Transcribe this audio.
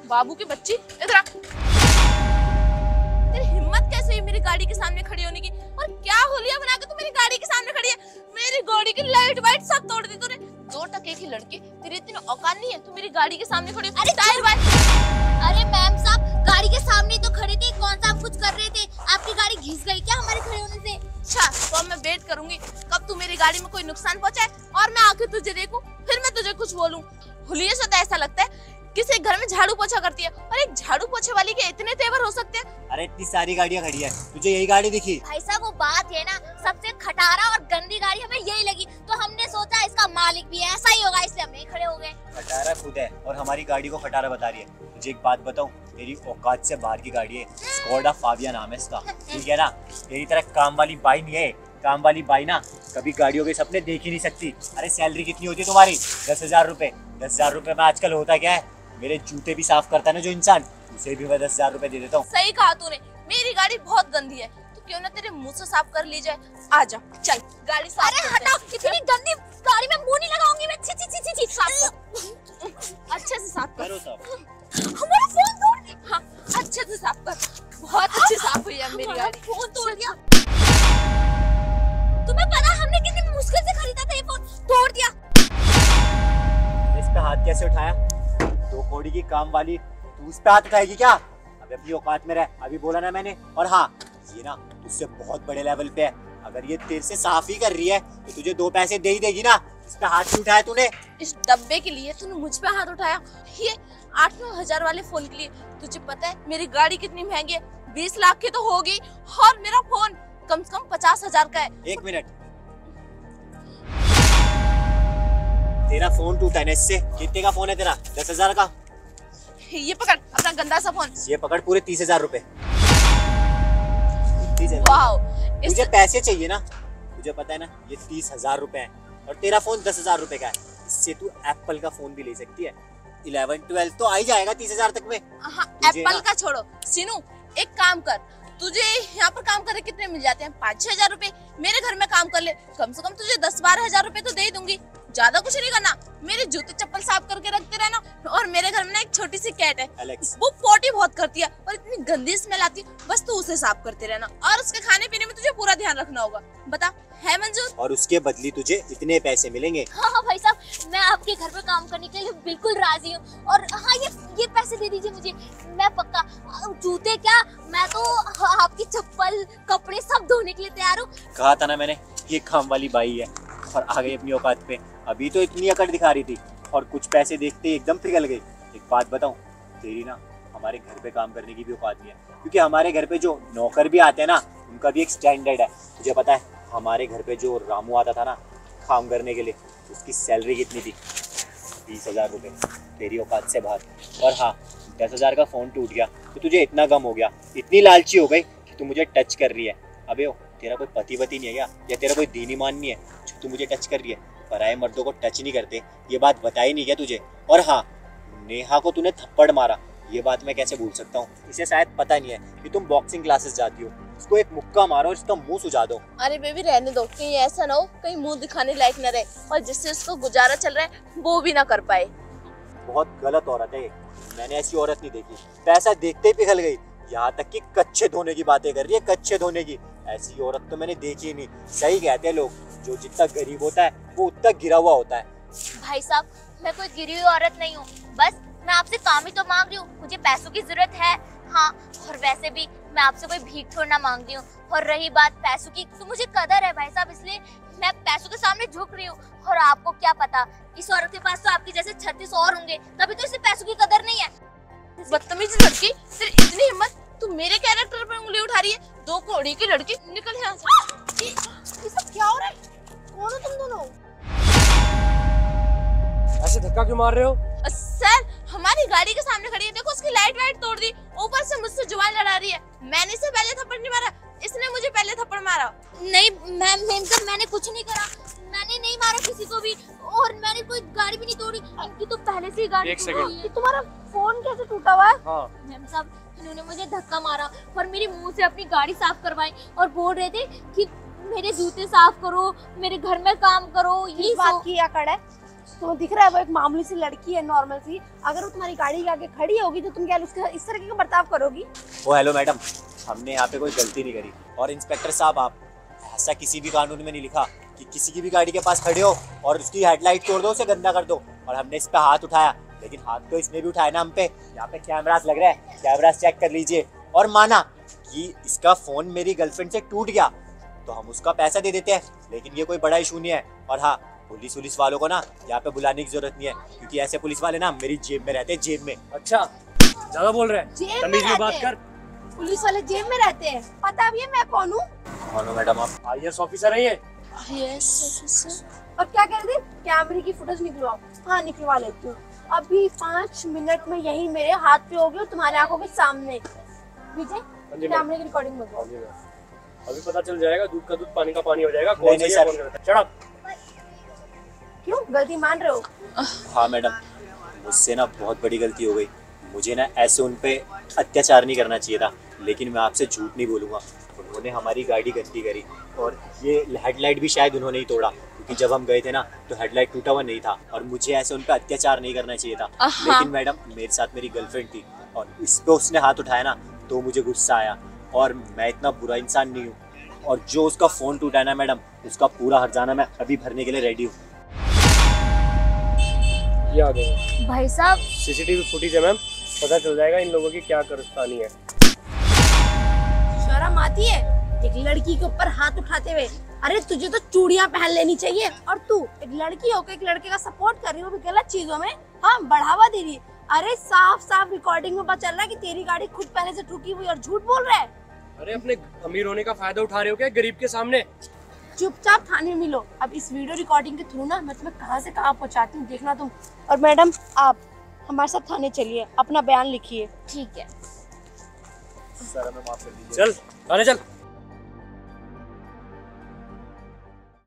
बाबू की बच्ची, इधर आ। तेरी हिम्मत कैसे हुई मेरी गाड़ी के सामने खड़ी होने की? और क्या होलिया बना के तू मेरी गाड़ी के सामने खड़ी है? मेरी गाड़ी की लाइट वाइट सब तोड़ दी तूने। 2 टके की लड़की, तेरी इतनी औकात नहीं है, तू मेरी गाड़ी के सामने खड़ी। अरे टायर वाइट। अरे मैम साहब, गाड़ी के सामने तो खड़े थे, कौन सा आप कुछ कर रहे थे? आपकी गाड़ी घिस गई क्या हमारे खड़े होने से? अच्छा, तो मैं वेट करूंगी कब तू मेरी गाड़ी में कोई नुकसान पहुंचाए और मैं आके तुझे देखूं, फिर मैं तुझे कुछ बोलूं। हुलिये से तो ऐसा लगता है किसी घर में झाड़ू पोछा करती है, और एक झाड़ू पोछे वाली के इतने तेवर हो सकते हैं? अरे इतनी सारी गाड़ियाँ खड़ी है, तुझे यही गाड़ी दिखी? भाई साहब वो बात है ना, सबसे खटारा और गंदी गाड़ी हमें यही लगी, तो हमने सोचा इसका मालिक भी ऐसा ही होगा, इसलिए हम यही खड़े हो गए। खटारा खुद है और हमारी गाड़ी को खटारा बता रही है। तुझे एक बात बताऊं, तेरी औकात से बाहर की गाड़ी है, स्कोडा फाबिया नाम है इसका, ठीक है ना? तेरी तरह काम वाली बाई नहीं है। काम वाली बाई ना कभी गाड़ियों के सपने देख ही नहीं सकती। अरे सैलरी कितनी होती है तुम्हारी? 10,000 रुपए। 10,000 रुपए में आजकल होता क्या है, मेरे जूते भी साफ करता है ना जो इंसान, उसे भी मैं 10,000 रुपए दे देता हूँ। सही कहा तूने, मेरी गाड़ी बहुत गंदी है, तो क्यों ना तेरे मुंह से साफ कर ली जाए। आजा चल गाड़ी साफ। अरे हटाओ, इतनी गंदी गाड़ी में मुंह नहीं लगाऊंगी मैं। छी छी छी छी, साफ कर, अच्छे से साफ कर। करो साफ। हमारा फोन तोड़ दिया। हाँ, अच्छे से साफ कर। बहुत अच्छी साफ हुई है मेरी गाड़ी। फोन तोड़ दिया। तुम्हें पता हमने कितनी मुश्किल से खरीदा था ये फोन, तोड़ दिया। इस पे हाथ कैसे उठाया? 2 कौड़ी की काम वाली, तू उस पे हाथ उठाएगी क्या? अबे अपनी औकात में रह, अभी बोला ना मैंने। और हाँ, ये ना तुझसे बहुत बड़े लेवल पे है, अगर ये तेरे से साफ ही कर रही है तो तुझे 2 पैसे दे ही देगी ना। इस पे हाथ क्यों उठाया तूने? इस डब्बे के लिए तूने मुझ पे हाथ उठाया? ये 8-9 हजार वाले फोन के लिए? तुझे पता है मेरी गाड़ी कितनी महंगी है? 20 लाख की तो होगी, और मेरा फोन कम से कम 50,000 का है। 1 मिनट, तेरा फोन टूटा है ना इससे? कितने का फोन है तेरा? 10,000 का? ये पकड़ अपना गंदा सा फोन। ये पकड़ पूरे 30,000 रुपए। वाओ, मुझे पैसे चाहिए ना, तुझे पता है ना ये 30,000 रुपए है, और तेरा फोन 10,000 रुपए का है। इससे तू एप्पल का फोन भी ले सकती है। 11-12 तो आ ही जाएगा 30,000 तक में। हाँ, एप्पल का छोड़ो सीनू, एक काम कर, तुझे यहाँ पर काम करके कितने मिल जाते हैं? 5-6 हजार रुपए। मेरे घर में काम कर ले, कम से कम तुझे 10-12 हजार रुपए तो दे ही दूंगी। ज्यादा कुछ नहीं करना, मेरे जूते चप्पल साफ करके रखते रहना। और मेरे घर में ना एक छोटी सी कैट है, एलेक्स, वो पोटी बहुत करती है और इतनी गंदी स्मेल आती है, बस तू उसे साफ करते रहना, और उसके खाने पीने में तुझे पूरा ध्यान रखना होगा। बता, है मंजूर? और उसके बदली तुझे इतने पैसे मिलेंगे। हाँ हाँ भाई साहब, मैं आपके घर पे काम करने के लिए बिल्कुल राजी हूँ। और हाँ, ये पैसे दे दीजिए मुझे, मैं पक्का। जूते क्या, मैं तो आपकी चप्पल कपड़े सब धोने के लिए तैयार हूँ। कहा था ना मैंने, ये काम वाली बाई है और आ गई अपनी औकात पे। अभी तो इतनी अकड़ दिखा रही थी और कुछ पैसे देखते ही एकदम पिघल गई। एक बात बताऊं, तेरी ना हमारे घर पे काम करने की भी औकात नहीं है, क्योंकि हमारे घर पे जो नौकर भी आते हैं ना, उनका भी एक स्टैंडर्ड है। तुझे पता है हमारे घर पे जो रामू आता था ना काम करने के लिए, उसकी सैलरी कितनी थी? 20,000 रुपये, तेरी औकात से बाहर। और हाँ, 10,000 का फ़ोन टूट गया तो तुझे इतना गम हो गया, इतनी लालची हो गई कि तू मुझे टच कर रही है। अबे ओ, तेरा कोई पति वती नहीं है क्या, या तेरा कोई दीन ईमान नहीं है जो तू मुझे टच कर रही है? पराए मर्दों को टच नहीं करते, ये बात बताई नहीं क्या तुझे? और हाँ, नेहा को तूने थप्पड़ मारा, ये बात मैं कैसे भूल सकता हूँ? इसे शायद पता नहीं है कि तुम बॉक्सिंग क्लासेस जाती हो। उसको एक मुक्का मारो और इसका मुंह सुझा दो। अरे बेबी रहने दो, कहीं ऐसा ना हो कहीं मुंह दिखाने लायक न रहे, और जिससे उसको गुजारा चल रहा है वो भी ना कर पाए। बहुत गलत औरत है ये, मैंने ऐसी औरत नहीं देखी। पैसा देखते ही पिघल गई, यहाँ तक कि कच्चे धोने की बातें कर रही है, कच्चे धोने की। ऐसी औरत तो मैंने देखी ही नहीं। सही कहते हैं लोग, जो जितना गरीब होता है वो उतना गिरा हुआ होता है। भाई साहब, मैं कोई गिरी हुई औरत नहीं हूँ, बस मैं आपसे काम ही तो मांग रही हूँ। मुझे पैसों की जरूरत है, हाँ, और वैसे भी मैं आपसे कोई भीख थोड़ी ना मांग रही हूँ। और रही बात पैसों की, तो मुझे कदर है भाई साहब, इसलिए मैं पैसों के सामने झुक रही हूँ। और आपको क्या पता, इस औरत के पास तो आपकी जैसे 36 और होंगे, तभी तो इसे पैसों की कदर नहीं है। बदतमीज लड़की, तेरी इतनी हिम्मत, तू मेरे कैरेक्टर पर उंगली उठा रही है? 2 कौड़ी की लड़की, निकल यहाँ से। ये सब क्या हो रहा है? कौन हो तुम दोनों? ऐसे धक्का क्यों मार रहे हो? सर, हमारी गाड़ी के सामने खड़ी है, देखो उसकी लाइट वाइट तोड़ दी, ऊपर से मुझसे जुबान लड़ा रही है। मैंने इसे पहले थप्पड़ नहीं मारा, इसने मुझे पहले थप्पड़ मारा। नहीं मैम, मैंने कुछ नहीं करा, मैंने नहीं मारा किसी को भी, और मैंने कोई गाड़ी भी नहीं तोड़ी। इनकी तो पहले से ही गाड़ी एक सेकंड, ये तुम्हारा फोन कैसे टूटा हुआ है? हाँ। मैम साहब, इन्होंने मुझे धक्का मारा और मेरे मुंह से अपनी गाड़ी साफ करवाई, और बोल रहे थे कि मेरे जूते साफ करो, मेरे घर में काम करो। ये बात की अकड़ है? तुम्हें दिख रहा है वो एक मामूली सी लड़की है, नॉर्मल सी। अगर वो तुम्हारी गाड़ी के आगे खड़ी होगी तो तुम क्या उसके साथ इस तरह का बर्ताव करोगी? ओ हेलो मैडम, हमने यहाँ पे कोई गलती नहीं करी। और इंस्पेक्टर साहब, आप ऐसा किसी भी कानून में नहीं लिखा कि किसी की भी गाड़ी के पास खड़े हो और उसकी हेडलाइट तोड़ दो, उसे गंदा कर दो। और हमने इस पे हाथ उठाया, लेकिन हाथ तो इसने भी उठाया ना हम पे। यहाँ पे कैमरास लग रहा है, कैमरास चेक कर लीजिए। और माना कि इसका फोन मेरी गर्लफ्रेंड से टूट गया तो हम उसका पैसा दे देते हैं, लेकिन ये कोई बड़ा इशू नहीं है। और हाँ, पुलिस वालों को ना यहाँ पे बुलाने की जरूरत नहीं है, क्योंकि ऐसे पुलिस वाले ना मेरी जेब में रहते हैं, जेब में। अच्छा, ज्यादा बोल रहे हैं, जेब तमीज में में बात रहते कर। पुलिस वाले जेब में रहते हैं, पता भी है मैं कौन हूँ? कौन हो मैडम आप? IAS ऑफिसर है ये। Yes officer. और क्या कह रहे थे? कैमरे की फुटेज निकलवाओ। हाँ, निकलवा लेती हूँ। अभी 5 मिनट में यही मेरे हाथ पे होगी और तुम्हारे आंखों के सामने। विजय, कैमरे की रिकॉर्डिंग मंगवाओ। अभी पता चल जाएगा, दूध का दूध पानी का पानी हो जाएगा। नहीं, सही है, सर। कौन गलत है। Shut up. क्यों गलती मान रहे हो? हाँ मैडम, मुझसे ना बहुत बड़ी गलती हो गई। मुझे ना ऐसे उन पे अत्याचार नहीं करना चाहिए था, लेकिन मैं आपसे झूठ नहीं बोलूँगा, उन्होंने हमारी गाड़ी गंदी करी। और ये हेडलाइट भी शायद उन्होंने ही तोड़ा, क्योंकि जब हम गए थे ना तो हेडलाइट टूटा हुआ नहीं था। और मुझे ऐसे उन पे अत्याचार नहीं करना चाहिए था, लेकिन मैडम मेरे साथ मेरी गर्लफ्रेंड थी और इस पे उसने हाथ उठाया ना तो मुझे गुस्सा आया। और मैं इतना बुरा इंसान नहीं हूँ। और जो उसका फ़ोन टूटा है ना मैडम, उसका पूरा हर्जाना मैं अभी भरने के लिए रेडी हूँ। ये आ गए भाई साहब, CCTV फुटेज है मैम, पता चल जाएगा इन लोगों की क्या कारस्तानी है। शर्म आती है एक लड़की के ऊपर हाथ उठाते हुए? अरे तुझे तो चूड़ियां पहन लेनी चाहिए। और तू एक लड़की होकर एक लड़के का सपोर्ट कर रही हो, भी गलत चीजों में। हाँ, बढ़ावा दे रही है। अरे साफ साफ रिकॉर्डिंग में पता चल रहा है कि तेरी गाड़ी खुद पहले से ठुकी हुई और झूठ बोल रहा है। अरे अपने अमीर होने का फायदा उठा रहे हो क्या गरीब के सामने? चुपचाप थाने में मिलो। अब इस वीडियो रिकॉर्डिंग के थ्रू ना मैं तुम्हें कहाँ से कहाँ पहुँचाती हूँ, देखना तुम। और मैडम, आप हमारे साथ थाने चलिए, अपना बयान लिखिए। ठीक है। सर हमें माफ कर दीजिए। चल थाने चल।